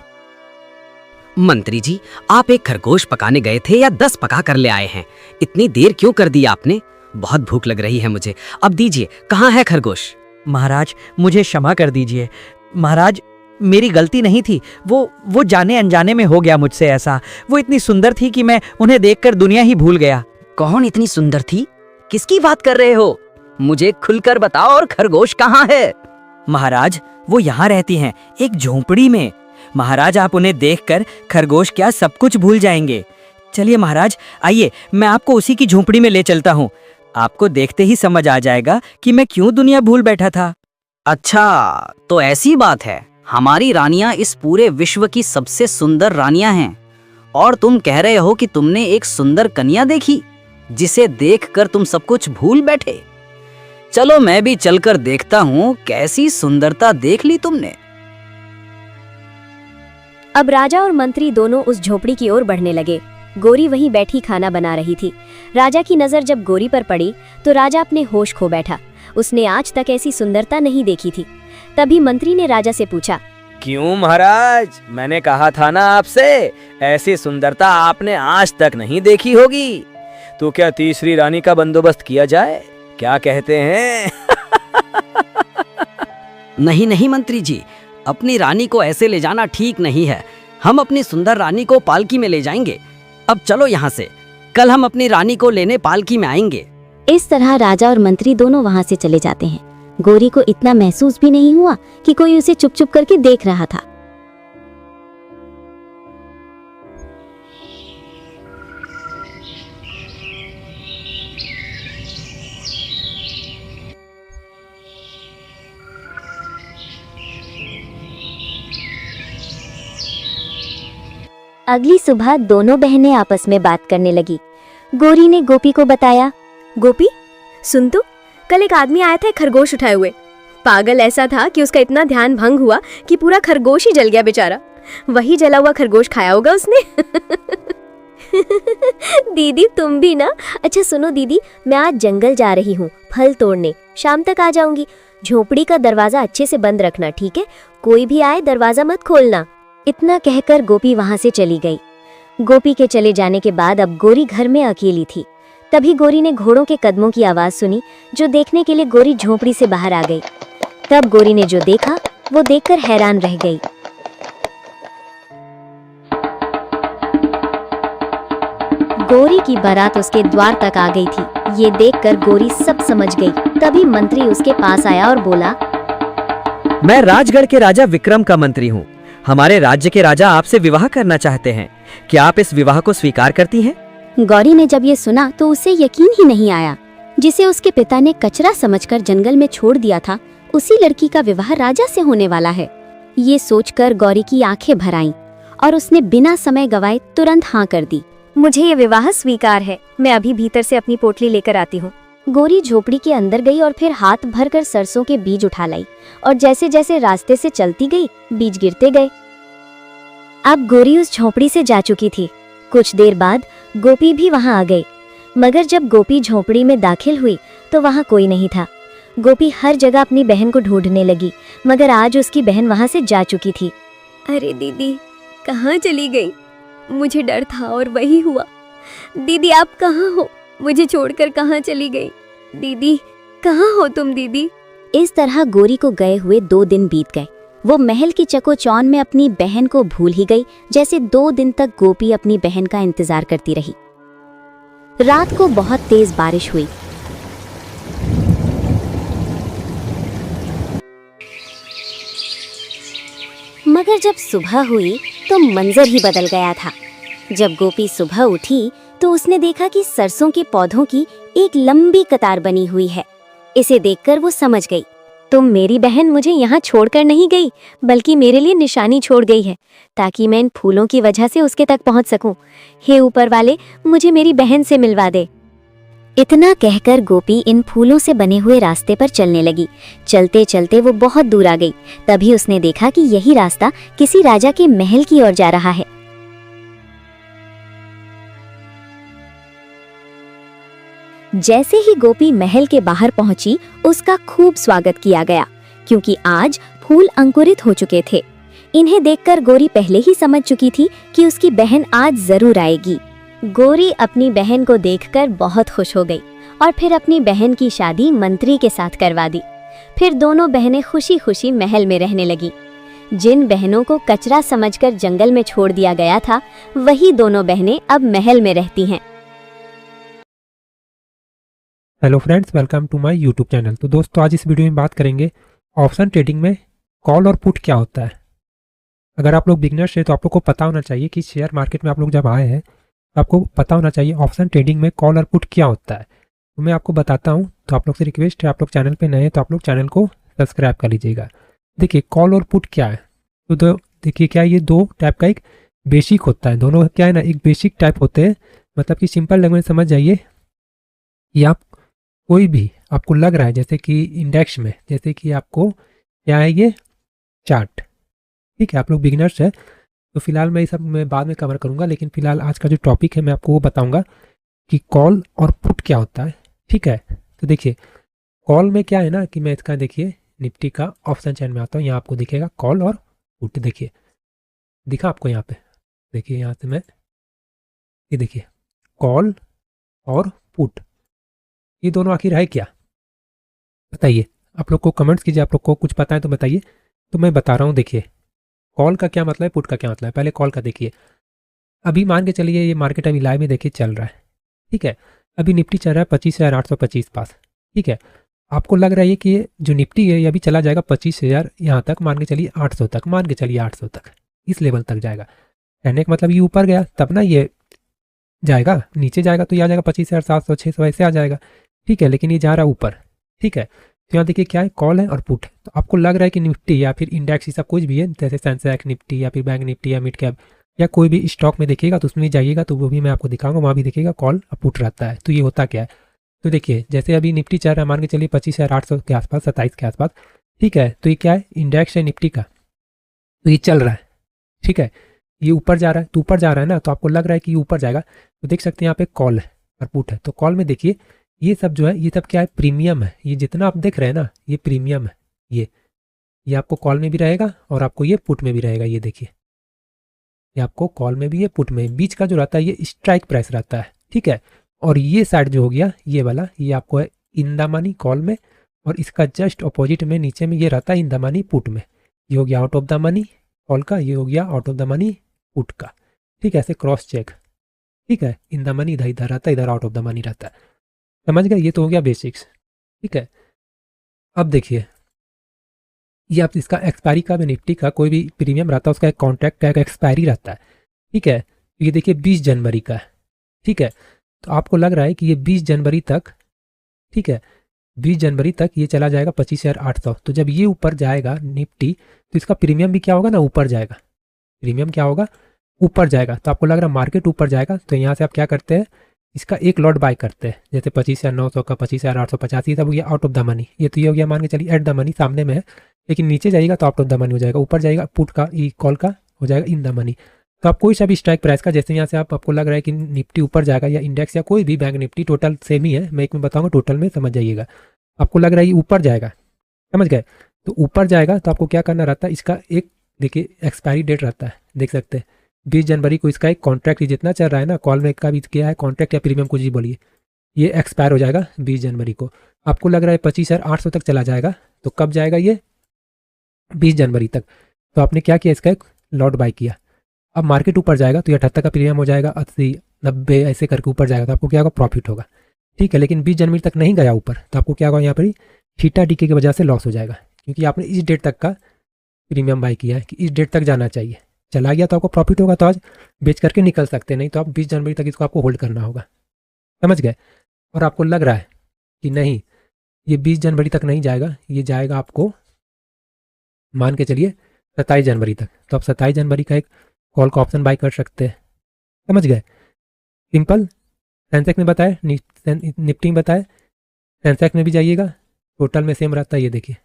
मंत्री जी, आप एक खरगोश पकाने गए थे या 10 पका कर ले आए हैं? इतनी देर क्यों कर दी आपने? बहुत भूख लग रही है मुझे। अब दीजिए, कहाँ है खरगोश? महाराज, मुझे क्षमा कर दीजिए। महाराज, मेरी गलती नहीं थी। वो जाने अनजाने में हो गया मुझसे ऐसा। वो इतनी सुंदर थी कि मैं उन्हें देखकर दुनिया ही भूल गया। कौन इतनी सुंदर थी? किसकी बात कर रहे हो? मुझे खुलकर बताओ, और खरगोश कहाँ है? महाराज, वो यहाँ रहती हैं, एक झोंपड़ी में। महाराज, आप उन्हें देखकर खरगोश क्या सब कुछ भूल जाएंगे। चलिए महाराज, आइए, मैं आपको उसी की झोंपड़ी में ले चलता हूँ। आपको देखते ही समझ आ जाएगा कि मैं क्यों दुनिया भूल बैठा था। अच्छा, तो ऐसी बात है। हमारी रानियां इस पूरे विश्व की सबसे सुंदर रानियां हैं, और तुम कह रहे हो कि तुमने एक सुंदर कन्या देखी जिसे देखकर तुम सब कुछ भूल बैठे। चलो मैं भी चलकर देखता हूँ कैसी सुंदरता देख ली तुमने। अब राजा और मंत्री दोनों उस झोपड़ी की ओर बढ़ने लगे। गोरी वहीं बैठी खाना बना रही थी। राजा की नजर जब गोरी पर पड़ी तो राजा अपने होश खो बैठा। उसने आज तक ऐसी सुंदरता नहीं देखी थी। तभी मंत्री ने राजा से पूछा, क्यों महाराज, मैंने कहा था ना आपसे, ऐसी सुंदरता आपने आज तक नहीं देखी होगी। तो क्या तीसरी रानी का बंदोबस्त किया जाए? क्या कहते हैं? नहीं नहीं मंत्री जी, अपनी रानी को ऐसे ले जाना ठीक नहीं है। हम अपनी सुंदर रानी को पालकी में ले जाएंगे। अब चलो यहाँ से, कल हम अपनी रानी को लेने पालकी में आएंगे। इस तरह राजा और मंत्री दोनों वहां से चले जाते हैं। गोरी को इतना महसूस भी नहीं हुआ कि कोई उसे चुप चुप करके देख रहा था। अगली सुबह दोनों बहनें आपस में बात करने लगी। गोरी ने गोपी को बताया, गोपी, सुन तो, कल एक आदमी आया था खरगोश उठाए हुए। पागल ऐसा था कि उसका इतना ध्यान भंग हुआ कि पूरा खरगोश ही जल गया बेचारा। वही जला हुआ खरगोश खाया होगा उसने। दीदी तुम भी ना। अच्छा सुनो दीदी, मैं आज जंगल जा रही हूँ फल तोड़ने, शाम तक आ जाऊंगी। झोपड़ी का दरवाजा अच्छे से बंद रखना, ठीक है? कोई भी आए दरवाजा मत खोलना। इतना कहकर गोपी वहां से चली गई। गोपी के चले जाने के बाद अब गोरी घर में अकेली थी। तभी गोरी ने घोड़ों के कदमों की आवाज सुनी, जो देखने के लिए गोरी झोपड़ी से बाहर आ गई। तब गोरी ने जो देखा वो देखकर हैरान रह गई। गोरी की बारात उसके द्वार तक आ गई थी। ये देखकर गोरी सब समझ गई। तभी मंत्री उसके पास आया और बोला, मैं राजगढ़ के राजा विक्रम का मंत्री हूँ। हमारे राज्य के राजा आपसे विवाह करना चाहते हैं। क्या आप इस विवाह को स्वीकार करती हैं? गौरी ने जब ये सुना तो उसे यकीन ही नहीं आया। जिसे उसके पिता ने कचरा समझकर जंगल में छोड़ दिया था, उसी लड़की का विवाह राजा से होने वाला है। ये सोचकर गौरी की आंखें भर आईं और उसने बिना समय गवाए तुरंत हाँ कर दी। मुझे ये विवाह स्वीकार है। मैं अभी भीतर से अपनी पोटली लेकर आती हूँ। गोरी झोपड़ी के अंदर गई और फिर हाथ भरकर सरसों के बीज उठा लाई और जैसे जैसे रास्ते से चलती गई बीज गिरते गए। अब गोरी उस झोपड़ी से जा चुकी थी। कुछ देर बाद गोपी भी वहां आ गई, मगर जब गोपी झोपड़ी में दाखिल हुई तो वहां कोई नहीं था। गोपी हर जगह अपनी बहन को ढूंढने लगी, मगर आज उसकी बहन वहां से जा चुकी थी। अरे दीदी, कहाँ चली गई? मुझे डर था और वही हुआ। दीदी आप कहाँ हो? मुझे छोड़कर कहाँ चली गई? दीदी कहाँ हो तुम दीदी? इस तरह गोरी को गए हुए 2 दिन बीत गए। वो महल की चकोचौंध में अपनी बहन को भूल ही गई, जैसे 2 दिन तक गोपी अपनी बहन का इंतजार करती रही। रात को बहुत तेज बारिश हुई। मगर जब सुबह हुई तो मंजर ही बदल गया था। जब गोपी सुबह उठी तो उसने देखा कि सरसों के पौधों की एक लंबी कतार बनी हुई है। इसे देखकर वो समझ गई, तुम मेरी बहन मुझे यहाँ छोड़कर नहीं गई, बल्कि मेरे लिए निशानी छोड़ गई है, ताकि मैं इन फूलों की वजह से उसके तक पहुँच सकूं। हे ऊपर वाले, मुझे मेरी बहन से मिलवा दे। इतना कहकर गोपी इन फूलों से बने हुए रास्ते पर चलने लगी। चलते चलते वो बहुत दूर आ गई। तभी उसने देखा कि यही रास्ता किसी राजा के महल की ओर जा रहा है। जैसे ही गोपी महल के बाहर पहुंची, उसका खूब स्वागत किया गया, क्योंकि आज फूल अंकुरित हो चुके थे। इन्हें देखकर गोरी पहले ही समझ चुकी थी कि उसकी बहन आज जरूर आएगी। गोरी अपनी बहन को देखकर बहुत खुश हो गई और फिर अपनी बहन की शादी मंत्री के साथ करवा दी। फिर दोनों बहनें खुशी खुशी महल में रहने लगी। जिन बहनों को कचरा समझकर जंगल में छोड़ दिया गया था, वही दोनों बहनें अब महल में रहती हैं। Hello friends, welcome to my YouTube channel. तो दोस्तों, आज इस वीडियो में बात करेंगे ऑप्शन ट्रेडिंग में कॉल और पुट क्या होता है। अगर आप लोग बिगनर्स हैं तो आप लोग को पता होना चाहिए कि शेयर मार्केट में आप लोग जब आए हैं तो आपको पता होना चाहिए ऑप्शन ट्रेडिंग में कॉल और पुट क्या होता है। तो मैं आपको बताता हूँ। तो आप लोग से रिक्वेस्ट है, आप लोग चैनल पे नए हैं तो आप लोग चैनल को सब्सक्राइब कर लीजिएगा। देखिए, कॉल और पुट क्या है। तो देखिए, क्या ये 2 टाइप का एक बेसिक होता है। दोनों क्या है ना, एक बेसिक टाइप होते हैं। मतलब कि सिंपल लैंग्वेज समझ जाइए कि आप कोई भी आपको लग रहा है, जैसे कि इंडेक्स में, जैसे कि आपको क्या है ये चार्ट, ठीक है। आप लोग बिगिनर्स है तो फिलहाल मैं ये सब मैं बाद में कवर करूंगा, लेकिन फिलहाल आज का जो टॉपिक है मैं आपको वो बताऊंगा कि कॉल और पुट क्या होता है, ठीक है। तो देखिए, कॉल में क्या है ना कि मैं इसका देखिए निफ्टी का ऑप्शन चैन में आता हूँ। यहाँ आपको दिखेगा कॉल और पुट। देखिए, दिखा आपको यहाँ पे, देखिए यहाँ से मैं ये देखिए कॉल और पुट, ये दोनों आखिर है क्या, बताइए। आप लोग को कमेंट्स कीजिए, आप लोग को कुछ पता है तो बताइए। तो मैं बता रहा हूँ। देखिए, कॉल का क्या मतलब है, पुट का क्या मतलब है। पहले कॉल का देखिए। अभी मान के चलिए ये मार्केट अभी लाइव में देखिए चल रहा है, ठीक है। अभी निफ्टी चल रहा है 25,825 पास, ठीक है। आपको लग रहा है कि ये जो निफ्टी है ये अभी चला जाएगा 25,000 यहाँ तक, मान के चलिए 800 तक, मान के चलिए 800 तक, इस लेवल तक जाएगा। कहने का मतलब ये ऊपर गया तब ना ये जाएगा, नीचे जाएगा तो ये आ जाएगा 25,700 600 ऐसे आ जाएगा, ठीक है। लेकिन ये जा रहा है ऊपर, ठीक है। तो यहाँ देखिए क्या है, कॉल है और पुट है। तो आपको लग रहा है कि निफ्टी या फिर इंडेक्स, ये सब कुछ भी है, जैसे सेंसेक्स निफ्टी या फिर बैंक निफ्टी या मिड कैप या कोई भी स्टॉक में देखिएगा तो उसमें जाइएगा तो वो भी मैं आपको दिखाऊंगा, वहाँ भी देखिएगा कॉल और पुट रहता है। तो ये होता क्या है, तो देखिए जैसे अभी निफ्टी चल रहा है, मान के चलिए 25,800 के आसपास, 27 के आसपास, ठीक है। तो ये क्या है, इंडेक्स है निफ्टी का, तो ये चल रहा है, ठीक है। ये ऊपर जा रहा है, तो ऊपर जा रहा है ना, तो आपको लग रहा है कि ये ऊपर जाएगा। तो देख सकते हैं यहाँ पे कॉल है और पुट है। तो कॉल में देखिए ये सब जो है, ये सब क्या है, प्रीमियम है। ये जितना आप देख रहे हैं ना, ये प्रीमियम है। ये आपको कॉल में भी रहेगा और आपको ये पुट में भी रहेगा। ये देखिए, ये आपको कॉल में भी है पुट में, बीच का जो रहता है ये स्ट्राइक प्राइस रहता है, ठीक है। और ये साइड जो हो गया ये वाला, ये आपको है इन द मनी कॉल में, और इसका जस्ट अपोजिट में नीचे में ये रहता है इन द मनी पुट में। ये हो गया out of the money call का, ये हो गया out of the money put का, ठीक है। ऐसे क्रॉस चेक, ठीक है। इन द मनी इधर इधर रहता है, इधर आउट ऑफ द मनी रहता है, समझ गए। ये तो हो गया बेसिक्स, ठीक है। अब देखिए ये आप इसका एक्सपायरी का भी, निफ्टी का कोई भी प्रीमियम रहता है उसका एक कॉन्ट्रैक्ट का एक एक्सपायरी रहता है, ठीक है। ये देखिए 20 जनवरी का है, ठीक है। तो आपको लग रहा है कि ये 20 जनवरी तक, ठीक है, 20 जनवरी तक ये चला जाएगा 25,800। तो जब ये ऊपर जाएगा निफ्टी तो इसका प्रीमियम भी क्या होगा ना, ऊपर जाएगा। प्रीमियम क्या होगा, ऊपर जाएगा। तो आपको लग रहा है मार्केट ऊपर जाएगा, तो यहाँ से आप क्या करते हैं, इसका एक लॉट बाय करते हैं, जैसे 25,900 का, 25,850, ये सब हो गया आउट ऑफ द मनी। ये तो ये हो गया मान के चलिए एट द मनी, सामने में है, लेकिन नीचे जाएगा तो आउट ऑफ द मनी हो जाएगा, ऊपर जाएगा पुट का, ई कॉल का हो जाएगा इन द मनी। तो आप कोई सा भी स्ट्राइक प्राइस का, जैसे यहाँ से आपको लग रहा है कि निफ्टी ऊपर जाएगा या इंडेक्स या कोई भी बैंक निफ्टी, टोटल सेम ही है, मैं एक में बताऊंगा टोटल में समझ जाइएगा। आपको लग रहा है ये ऊपर जाएगा, समझ गए। तो ऊपर जाएगा तो आपको क्या करना रहता है, इसका एक देखिए एक्सपायरी डेट रहता है, देख सकते हैं 20 जनवरी को इसका एक कॉन्ट्रैक्ट जितना चल रहा है ना, कॉल में का भी क्या है कॉन्ट्रैक्ट या प्रीमियम कुछ भी बोलिए, ये एक्सपायर हो जाएगा 20 जनवरी को। आपको लग रहा है 25,800 तक चला जाएगा, तो कब जाएगा ये 20 जनवरी तक। तो आपने क्या किया, इसका एक लॉट बाय किया। अब मार्केट ऊपर जाएगा तो ये 78 का प्रीमियम हो जाएगा, 80 90 ऐसे करके ऊपर जाएगा, तो आपको क्या होगा, प्रॉफिट होगा, ठीक है। लेकिन 20 जनवरी तक नहीं गया ऊपर तो आपको क्या होगा, यहाँ पर थीटा डीके की वजह से लॉस हो जाएगा, क्योंकि आपने इस डेट तक का प्रीमियम बाय किया है कि इस डेट तक जाना चाहिए। चला गया तो आपको प्रॉफिट होगा, तो आज बेच करके निकल सकते हैं, नहीं तो आप 20 जनवरी तक इसको आपको होल्ड करना होगा, समझ गए। और आपको लग रहा है कि नहीं ये 20 जनवरी तक नहीं जाएगा, ये जाएगा आपको मान के चलिए 27 जनवरी तक। तो आप 27 जनवरी का एक कॉल का ऑप्शन बाय कर सकते हैं, समझ गए। सिंपल, सेंसेक्स में बताया, निफ्टी में बताया, सेंसेक्स में भी जाइएगा, टोटल में सेम रहता है। ये देखिए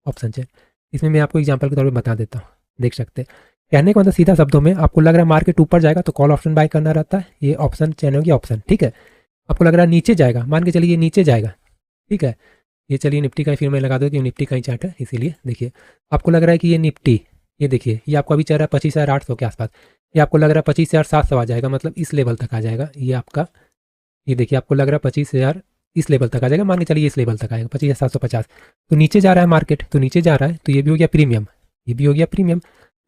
ऑप्शन चेक, इसमें मैं आपको एग्जांपल के तौर पर बता देता हूँ, देख सकते हैं। कहने का मतलब सीधा शब्दों में, आपको लग रहा है मार्केट ऊपर जाएगा तो कॉल ऑप्शन बाय करना रहता है, ये ऑप्शन चेन होगी ऑप्शन, ठीक है। आपको लग रहा है नीचे जाएगा, मान के चलिए ये नीचे जाएगा, ठीक है। ये चलिए निफ्टी का फिर मैं लगा दूँ कि निफ्टी का ही चार्ट है, इसीलिए देखिए आपको लग रहा है कि ये निफ्टी, ये देखिए ये आपको अभी चल रहा है 25,800 के आसपास, ये आपको लग रहा है 25,700 आ जाएगा, मतलब इस लेवल तक आ जाएगा ये आपका। ये देखिए आपको लग रहा है 25,000 इस लेवल तक आ जाएगा, मान के चलिए इस लेवल तक आएगा 25,750। तो नीचे जा रहा है मार्केट, तो नीचे जा रहा है तो ये भी हो गया प्रीमियम, ये भी हो गया प्रीमियम।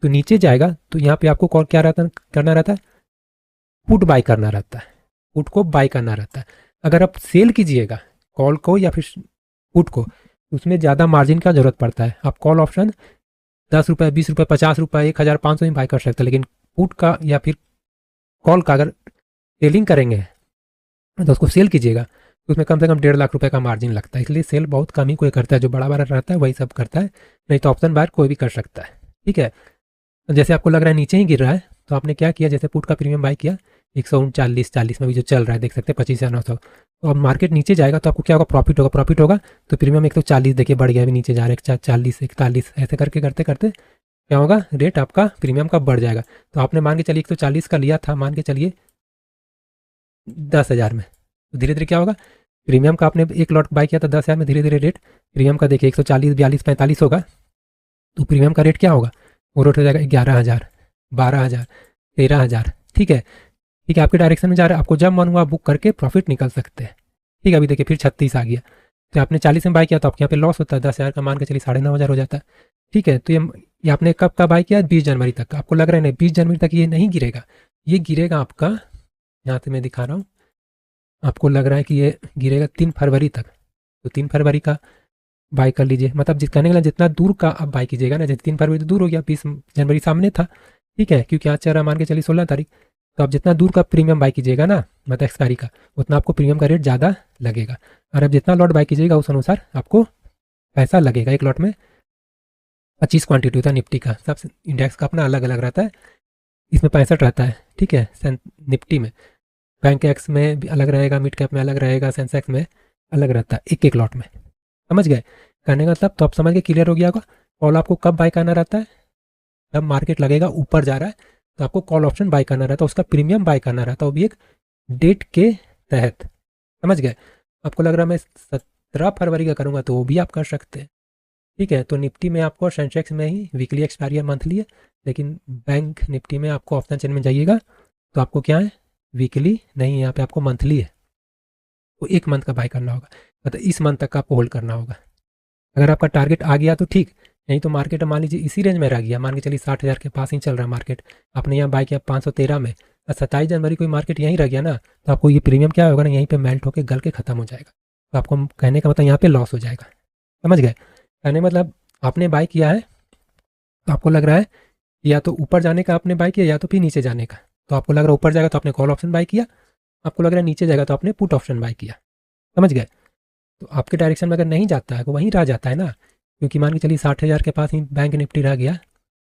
तो नीचे जाएगा तो यहाँ पे आपको कॉल क्या रहता करना रहता है, पुट बाय करना रहता है, पुट को बाय करना रहता है। अगर आप सेल कीजिएगा कॉल को या फिर पुट को, उसमें ज़्यादा मार्जिन का जरूरत पड़ता है। आप कॉल ऑप्शन 10 रुपये, 20 रुपये, 50 रुपये, 1,500 में बाय कर सकते हैं, लेकिन पुट का या फिर कॉल का अगर सेलिंग करेंगे तो उसको सेल कीजिएगा तो उसमें कम से कम 1.5 लाख रुपए का मार्जिन लगता है, इसलिए सेल बहुत कम ही कोई करता है, जो बड़ा बड़ा रहता है वही सब करता है, नहीं तो ऑप्शन बायर कोई भी कर सकता है, ठीक है। जैसे आपको लग रहा है नीचे ही गिर रहा है, तो आपने क्या किया, जैसे पुट का प्रीमियम बाय किया 139.40 में भी जो चल रहा है, देख सकते हैं 25,900। तो अब मार्केट नीचे जाएगा तो आपको क्या होगा, प्रॉफिट होगा। तो प्रीमियम 140 देखिए बढ़ गया, अभी नीचे जा रहा है 40, 41 ऐसे करके करते करते क्या होगा, रेट आपका प्रीमियम का बढ़ जाएगा। तो आपने मान के चलिए 140 का लिया था, मान के चलिए 10,000 में, तो धीरे धीरे क्या होगा, प्रीमियम का आपने एक लॉट बाय किया था 10,000 में, धीरे धीरे रेट प्रीमियम का देखिए 140, 42, 45 होगा, तो प्रीमियम का रेट क्या होगा, वो रेट हो जाएगा 11,000, 12,000, 13,000, ठीक है। ठीक है, आपके डायरेक्शन में जा रहा है, आपको जब मन हुआ बुक करके प्रॉफिट निकल सकते हैं, ठीक है। अभी देखिए फिर 36 आ गया, तो आपने 40 में बाय किया तो आपके यहाँ पे लॉस होता है, 10,000 का मान के चलिए 9,500 हो जाता है, ठीक है। तो ये आपने कब का बाय किया, 20 जनवरी तक। आपको लग रहा है नहीं 20 जनवरी तक ये नहीं गिरेगा, ये गिरेगा आपका, यहाँ से मैं दिखा रहा हूँ, आपको लग रहा है कि ये गिरेगा 3 फरवरी तक। तो 3 फरवरी का बाय कर लीजिए, मतलब कहने के लिए जितना दूर का आप बाय कीजिएगा ना, जैसे 3 फरवरी तो दूर हो गया, 20 जनवरी सामने था, ठीक है, क्योंकि आज चल रहा मान के चलिए 16 तारीख। तो आप जितना दूर का प्रीमियम बाय कीजिएगा ना, मतलब एक्सपायरी का, उतना आपको प्रीमियम का रेट ज़्यादा लगेगा, और अब जितना लॉट बाय कीजिएगा उस अनुसार आपको पैसा लगेगा। एक लॉट में 25 क्वान्टिटी होता है निफ्टी का, सब इंडेक्स का अपना अलग अलग रहता है, इसमें 65 रहता है, ठीक है। निफ्टी में बैंक एक्स में भी अलग रहेगा, मिड कैप में अलग रहेगा, सेंसेक्स में अलग रहता है, एक एक लॉट में, समझ गए कहने का मतलब। तो आप समझ के क्लियर हो गया होगा। कॉल आपको कब बाय करना रहता है, जब मार्केट लगेगा ऊपर जा रहा है तो आपको कॉल ऑप्शन बाय करना रहता है, उसका प्रीमियम बाय करना रहता है, वो भी एक डेट के तहत, समझ गए। आपको लग रहा है मैं 17 फरवरी का करूँगा तो वो भी आप कर सकते हैं, ठीक है, तो निफ्टी में आपको सेंसेक्स में ही वीकली एक्सपायरी है, मंथली है, लेकिन बैंक निफ्टी में आपको ऑप्शन चेन में जाइएगा तो आपको क्या है, वीकली नहीं, यहाँ पे आपको मंथली है। तो 1 मंथ का बाय करना होगा, मतलब इस मंथ तक का आपको होल्ड करना होगा। अगर आपका टारगेट आ गया तो ठीक, नहीं तो मार्केट मान लीजिए इसी रेंज में रह गया, मान के चलिए 60,000 के पास ही चल रहा है मार्केट, आपने यहाँ बाय किया 513 में, और 27 जनवरी को मार्केट यहीं रह गया ना, तो आपको ये प्रीमियम क्या होगा ना, यहीं पे मेल्ट होकर गल के खत्म हो जाएगा। तो आपको कहने का मतलब यहाँ पे लॉस हो जाएगा, समझ गए? कहने मतलब आपने बाय किया है तो आपको लग रहा है या तो ऊपर जाने का आपने बाय किया या तो फिर नीचे जाने का, तो आपको लग रहा है ऊपर जाएगा तो आपने कॉल ऑप्शन बाय किया, आपको लग रहा है नीचे जाएगा तो आपने पुट ऑप्शन बाय किया, समझ गए? तो आपके डायरेक्शन में अगर नहीं जाता है तो वहीं रह जाता है ना, क्योंकि मान के चलिए 60,000 के पास ही बैंक निफ्टी रह गया,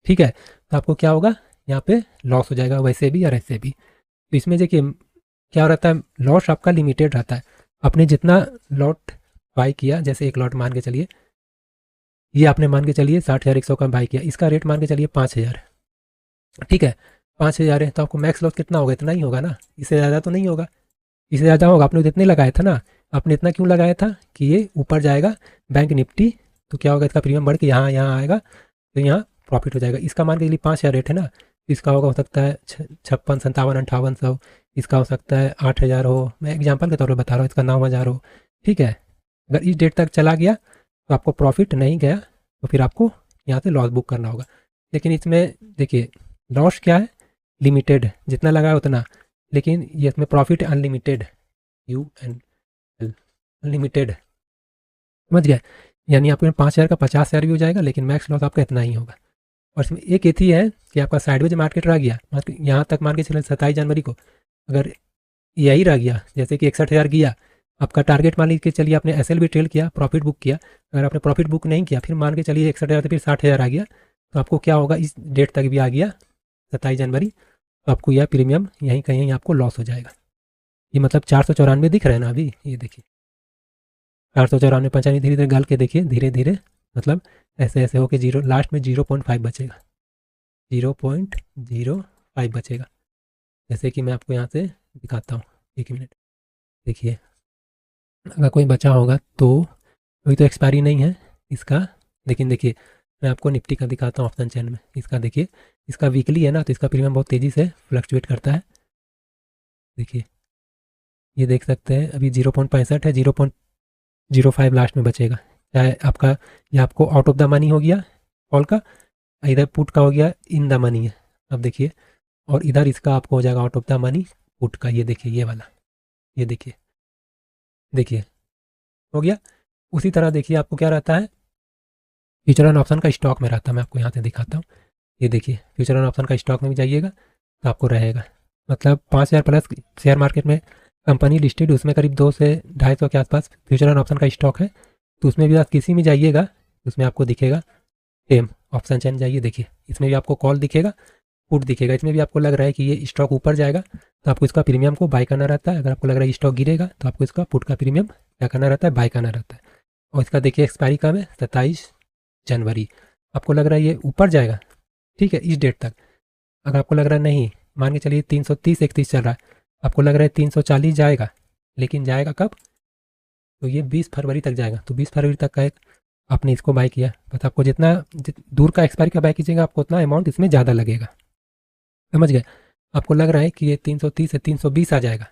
ठीक है, तो आपको क्या होगा, यहाँ पे लॉस हो जाएगा वैसे भी और ऐसे भी। तो इसमें देखिए क्या रहता है, लॉस आपका लिमिटेड रहता है। आपने जितना लॉट बाई किया, जैसे एक लॉट मान के चलिए, ये आपने मान के चलिए 60,100 का बाई किया, इसका रेट मान के चलिए 5,000, ठीक है, 5,000 है, तो आपको मैक्स लॉस कितना होगा, इतना ही होगा ना, इससे ज़्यादा तो नहीं होगा। इससे ज़्यादा होगा, आपने जितने लगाया था ना, आपने इतना क्यों लगाया था कि ये ऊपर जाएगा बैंक निफ्टी, तो क्या होगा, इसका प्रीमियम बढ़ के यहाँ आएगा, तो यहाँ प्रॉफिट हो जाएगा। इसका मान के लिए 5,000 रेट है ना, इसका होगा हो सकता है 56, 57, 5800, इसका हो सकता है 8,000 हो, मैं एग्जांपल के तौर पर बता रहा हूँ, इसका 9,000 हो, ठीक है। अगर इस डेट तक चला गया तो आपको प्रॉफिट नहीं गया तो फिर आपको यहाँ से लॉस बुक करना होगा। लेकिन इसमें देखिए लॉस क्या है, लिमिटेड, जितना लगाया उतना, लेकिन ये इसमें प्रॉफिट अनलिमिटेड, अनलिमिटेड, समझ गए? यानी आपके 5,000 का 50,000 भी हो जाएगा, लेकिन मैक्स लॉस आपका इतना ही होगा। और इसमें एक ये थी है कि आपका साइडवेज मार्केट रह गया, यहाँ तक मान के चले 27 जनवरी को अगर यही रह गया, जैसे कि 61,000 गया, आपका टारगेट मान लीजिए चलिए आपने एसएल भी ट्रेल किया, प्रॉफिट बुक किया, अगर आपने प्रॉफिट बुक नहीं किया, फिर मान के चलिए 61,000 से फिर 60,000 आ गया, तो आपको क्या होगा, इस डेट तक भी आ गया 27 जनवरी, तो आपको यह प्रीमियम यहीं कहीं आपको लॉस हो जाएगा। ये मतलब 494 दिख रहा है ना अभी, ये देखिए 494, 95, धीरे धीरे गल के देखिए, धीरे धीरे मतलब ऐसे ऐसे होके जीरो, लास्ट में 0.5 बचेगा, 0.05 बचेगा। जैसे कि मैं आपको यहाँ से दिखाता हूँ, 1 मिनट, देखिए अगर कोई बचा होगा तो अभी तो एक्सपायरी नहीं है इसका, लेकिन देखिए मैं आपको निफ्टी का दिखाता हूँ ऑप्शन चेन में, इसका देखिए, इसका वीकली है ना, तो इसका प्रीमियम बहुत तेज़ी से फ्लक्चुएट करता है। देखिए ये देख सकते हैं अभी 0.65 है, 0.05 लास्ट में बचेगा, चाहे आपका ये आपको आउट ऑफ द मनी हो गया कॉल का, इधर पुट का हो गया इन द मनी है, अब देखिए, और इधर इसका आपको हो जाएगा out of the money put का, ये देखिए ये वाला, ये देखिए, देखिए हो गया। उसी तरह देखिए आपको क्या रहता है, फ्यूचर एंड ऑप्शन का स्टॉक में रहता है, मैं आपको यहाँ से दिखाता हूँ, ये देखिए फ्यूचर एंड ऑप्शन का स्टॉक में भी जाइएगा तो आपको रहेगा, मतलब 5,000 प्लस शेयर मार्केट में कंपनी लिस्टेड, उसमें करीब 200 से 250 के आसपास फ्यूचर एंड ऑप्शन का स्टॉक है, तो उसमें भी आप किसी में जाइएगा उसमें आपको दिखेगा सेम ऑप्शन चेन, जाइए देखिए इसमें भी आपको कॉल दिखेगा, पुट दिखेगा, इसमें भी आपको लग रहा है कि ये स्टॉक ऊपर जाएगा तो आपको इसका प्रीमियम को बाय करना रहता है, अगर आपको लग रहा है स्टॉक गिरेगा तो आपको इसका पुट का प्रीमियम क्या करना रहता है, बाय करना रहता है। और इसका देखिए एक्सपायरी कब है, 27 जनवरी, आपको लग रहा है ये ऊपर जाएगा, ठीक है, इस डेट तक। अगर आपको लग रहा है नहीं, मान के चलिए 330-31 चल रहा है, आपको लग रहा है 340 जाएगा, लेकिन जाएगा कब, तो ये 20 फरवरी तक जाएगा, तो 20 फरवरी तक का एक आपने इसको बाय किया, बस आपको जितना दूर का एक्सपायरी का बाय कीजिएगा आपको उतना अमाउंट इसमें ज़्यादा लगेगा, समझ गए? आपको लग रहा है कि ये 330 से 320 आ जाएगा,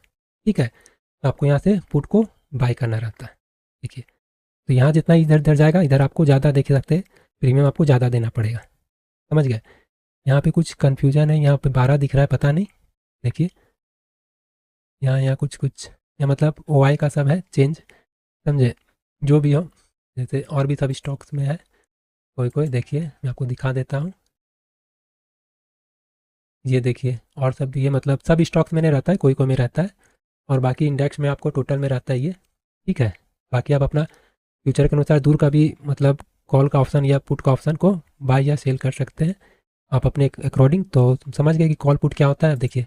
ठीक है, तो आपको यहाँ से पुट को बाय करना रहता है, देखिए, तो यहाँ जितना इधर इधर जाएगा इधर आपको ज़्यादा देख सकते हैं, प्रीमियम आपको ज़्यादा देना पड़ेगा, समझ गए? यहाँ पे कुछ कन्फ्यूजन है, यहाँ पे 12 दिख रहा है, पता नहीं, देखिए यहाँ कुछ या मतलब OI का सब है चेंज, समझे? जो भी हो, जैसे और भी सब स्टॉक्स में है, कोई देखिए मैं आपको दिखा देता हूँ, ये देखिए, और सब भी ये मतलब सब स्टॉक्स में नहीं रहता है, कोई में रहता है, और बाकी इंडेक्स में आपको टोटल में रहता है ये, ठीक है। बाकी आप अपना फ्यूचर के अनुसार दूर का भी मतलब कॉल का ऑप्शन या पुट का ऑप्शन को बाय या सेल कर सकते हैं आप अपने अकॉर्डिंग। तो समझ गए कि कॉल पुट क्या होता है। देखिए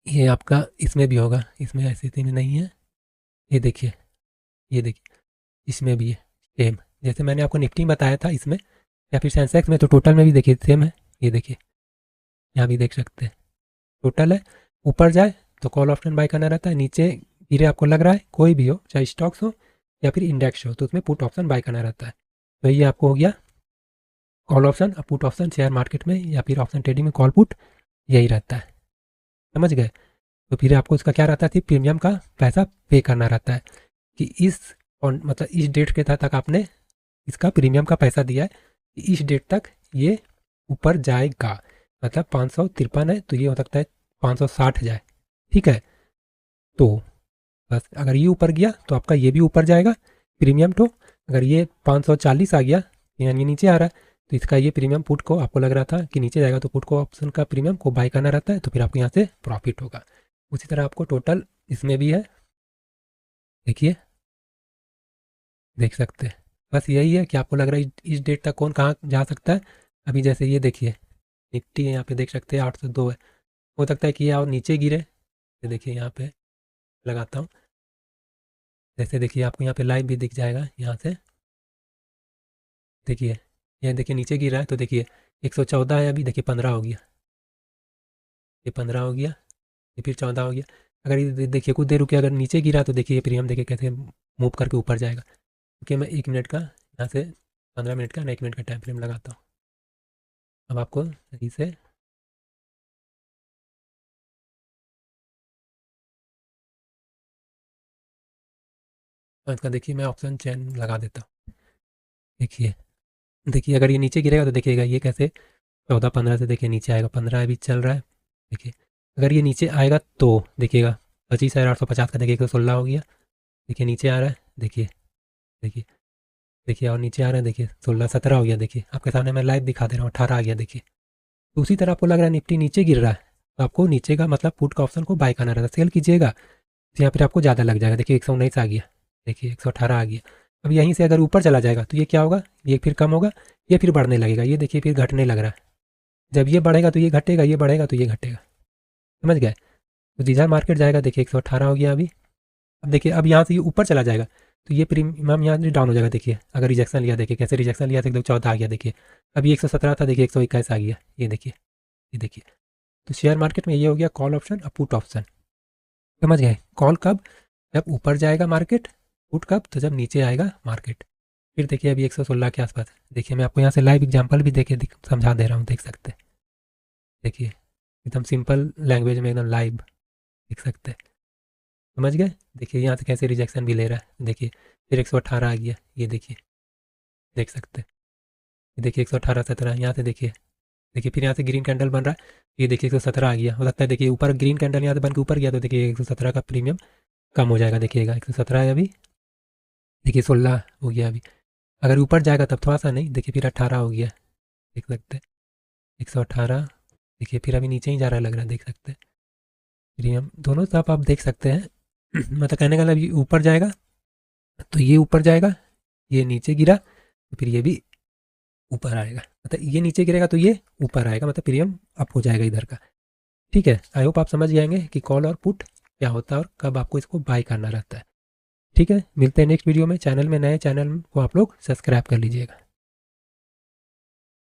ये आपका इसमें भी होगा, इसमें ऐसी थी नहीं है, ये देखिए इसमें भी है सेम, जैसे मैंने आपको निफ्टी में बताया था इसमें या फिर सेंसेक्स में, तो टोटल में भी देखिए सेम है, ये देखिए यहाँ भी देख सकते हैं टोटल है, ऊपर जाए तो कॉल ऑप्शन बाय करना रहता है, नीचे गिरे आपको लग रहा है कोई भी हो, चाहे स्टॉक्स हो या फिर इंडेक्स हो तो उसमें पुट ऑप्शन बाय करना रहता है। तो ये आपको हो गया call option, put option share market में या फिर ऑप्शन ट्रेडिंग में कॉल पुट यही रहता है, समझ गए। तो फिर आपको इसका क्या रहता है, प्रीमियम का पैसा पे करना रहता है कि मतलब इस डेट के तक आपने इसका प्रीमियम का पैसा दिया है, इस डेट तक ये ऊपर जाएगा। मतलब 553 है तो ये हो सकता है 560 जाए, ठीक है। तो बस अगर ये ऊपर गया तो आपका ये भी ऊपर जाएगा प्रीमियम। तो अगर ये 540 आ गया यानी नीचे आ रहा है तो इसका ये प्रीमियम पुट को आपको लग रहा था कि नीचे जाएगा, तो पुट को ऑप्शन का प्रीमियम को बाय करना रहता है, तो फिर आपको यहाँ से प्रॉफिट होगा। उसी तरह आपको टोटल इसमें भी है, देखिए देख सकते हैं। बस यही है कि आपको लग रहा है इस डेट तक कौन कहाँ जा सकता है। अभी जैसे ये देखिए निफ्टी है, यहाँ पे देख सकते हैं 802 है, हो सकता है कि ये और नीचे गिरे। ये देखिए यहाँ पे लगाता हूँ, जैसे देखिए आपको यहाँ पे लाइव भी दिख जाएगा। यहाँ से देखिए ये देखिए नीचे गिर रहा है तो देखिए 114 है, अभी देखिए 15 हो गया, ये 15 हो गया, ये फिर 14 हो गया। अगर ये देखिए कुछ देर रुके अगर नीचे गिरा तो देखिए ये प्रीमियम देखिए कैसे मूव करके ऊपर जाएगा। क्योंकि मैं 1 मिनट का यहाँ से 15 मिनट का 1 मिनट का टाइम फ्रेम लगाता हूँ। अब आपको सही से इसका देखिए मैं ऑप्शन चेन लगा देता हूँ। देखिए अगर ये नीचे गिरेगा तो देखिएगा ये कैसे 14-15 से देखिए नीचे आएगा, 15 अभी चल रहा है। देखिए अगर ये नीचे आएगा तो देखिएगा 25,850 का देखिए 116 हो गया, देखिए नीचे आ रहा है, देखिए देखिए देखिए और नीचे आ रहा है, देखिए 16-17 हो गया। देखिए आपके सामने मैं लाइव दिखा दे रहा हूँ, 18 आ गया। देखिए तो उसी तरह आपको लग रहा है निफ्टी नीचे गिर रहा है तो आपको नीचे का मतलब पुट का ऑप्शन को बाय करना रहता है। सेल कीजिएगा तो यहाँ फिर आपको ज़्यादा लग जाएगा। देखिए 119 आ गया, देखिए 118 आ गया। अब यहीं से अगर ऊपर चला जाएगा तो ये क्या होगा, ये फिर कम होगा, ये फिर बढ़ने लगेगा। ये देखिए फिर घटने लग रहा है, जब ये बढ़ेगा तो ये घटेगा, ये बढ़ेगा तो ये घटेगा, समझ गए। तो जिधर मार्केट जाएगा देखिए 118 हो गया अभी। अब देखिए अब यहाँ से ये ऊपर चला जाएगा तो ये प्रीमियम यहाँ से डाउन हो जाएगा। देखिए अगर रिजेक्शन लिया, देखिए कैसे रिजेक्शन लिया था, एकदम 14 आ गया। देखिए अभी 117 था, देखिए 121 आ गया। ये देखिए ये देखिए। तो शेयर मार्केट में ये हो गया कॉल ऑप्शन और पुट ऑप्शन, समझ गए। कॉल कब, जब ऊपर जाएगा मार्केट, पुट कब, तो जब नीचे आएगा मार्केट। फिर देखिए अभी 116 के आसपास है। देखिए मैं आपको यहाँ से लाइव एग्जांपल भी देके समझा दे रहा हूँ, देख सकते हैं। देखिए एकदम सिंपल लैंग्वेज में एकदम लाइव देख सकते हैं, समझ गए। देखिए यहाँ से कैसे रिजेक्शन भी ले रहा है। देखिए फिर 118 आ गया, ये देखिए देख सकते हैं। ये देखिए 118-17 यहाँ से देखिए फिर यहाँ से ग्रीन कैंडल बन रहा है, ये देखिए 117 आ गया। हो सकता है देखिए ऊपर ग्रीन कैंडल यहाँ से बन के ऊपर गया तो देखिए 117 का प्रीमियम कम हो जाएगा। देखिएगा 117 है अभी, देखिए 16 हो गया अभी। अगर ऊपर जाएगा तब थोड़ा सा नहीं, देखिए फिर 18 हो गया, देख सकते हैं 118। देखिए फिर अभी नीचे ही जा रहा है लग रहा है, देख सकते हैं प्रीमियम दोनों सब आप देख सकते हैं। मतलब कहने का मतलब ये ऊपर जाएगा तो ये ऊपर जाएगा, ये नीचे गिरा तो फिर ये भी ऊपर आएगा। मतलब ये नीचे गिरेगा तो ये ऊपर आएगा, मतलब प्रीमियम अप हो जाएगा इधर का, ठीक है। आई होप आप समझ जाएंगे कि कॉल और पुट क्या होता है और कब आपको इसको बाय करना रहता है, ठीक है। मिलते हैं नेक्स्ट वीडियो में। चैनल में नए, चैनल को आप लोग सब्सक्राइब कर लीजिएगा।